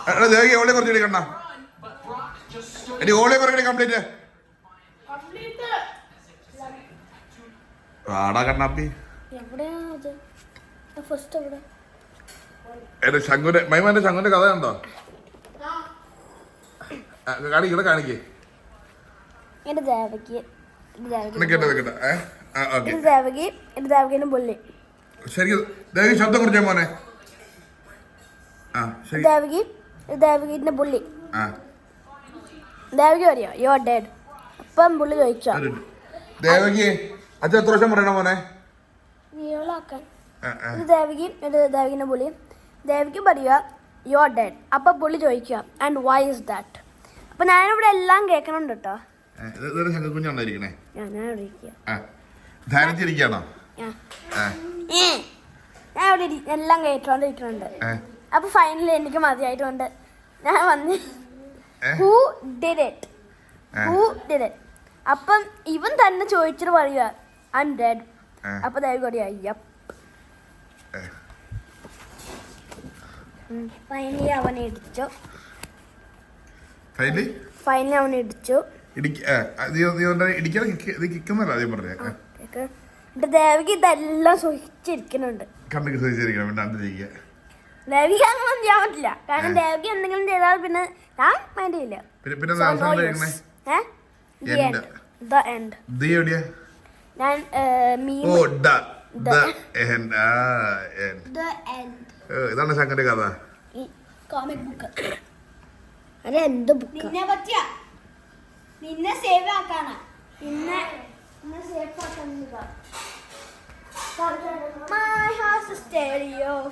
എടാ ദേവകി ഓളെ കുറച്ച് എടുക്കണ്ട. എടി ഓളെ കുറച്ച് കംപ്ലീറ്റ് ആടാ കണ്ണാപ്പി. എന്റെ ശങ്കുന്റെ മൈമാന്റെ ശങ്കുന്റെ കഥ ഉണ്ടോ? കാണിക്കട്ടെ കാണിക്കേ. ശരി ദേവകി ശബ്ദം കുറിച്ച മോനെ. ദേവകിന്റെ പുള്ളി ദേവകി പറയോ യു ആർ ഡെഡ്. അപ്പം പുള്ളി ചോദിച്ചോ ദേവകി അച്ഛൻ എത്ര വർഷം പറയണ മോനെ? ദേവകിന്റെ പുള്ളി ദേവകി പറയുക യു ആർ ഡെഡ്. അപ്പൊ പുള്ളി ചോദിക്കുക ആൻഡ് വൈ ഇസ് ദാറ്റ്. അപ്പൊ ഞാനിവിടെ എല്ലാം കേൾക്കണുണ്ട് കേട്ടോ. കുഞ്ഞുണ്ടായിരിക്കണേ ധാനിച്ചിരിക്കണോ? ഞാൻ ഇവിടെ എല്ലാം കേട്ടോണ്ടിരിക്കുന്നുണ്ട്. അപ്പൊ ഫൈനലി എനിക്ക് മതിയായിട്ടുണ്ട്. ഞാൻ വന്ന് ഹൂ ഡിഡ് ഇറ്റ്. അപ്പം ഇവൻ തന്നെ ചോദിച്ചിട്ട് പറയുക ഐ എം ഡെഡ്. അപ്പൊ ദേവി പറയാ യപ്പ്. ഫൈനലി അവനെ ഇടിച്ചു. ദേവിക്ക് ഇതെല്ലാം സൂക്ഷിച്ചിരിക്കുന്നുണ്ട്. ദേവിക്ക് അങ്ങനെ ചെയ്യാൻ പറ്റില്ല. കാരണം ദേവിക്ക് എന്തെങ്കിലും ചെയ്താൽ പിന്നെ ഞാൻ മൈൻഡ് ചെയ്യില്ല. ഞാൻ ഇതാണ് ശങ്കന്റെ കഥ. Comic book. അതെന്ത് ബുക്ക്? നിന്നെ സേവ് ആക്കാനാ. നിന്നെ സേഫ് ആക്കാൻ. My house is stereo.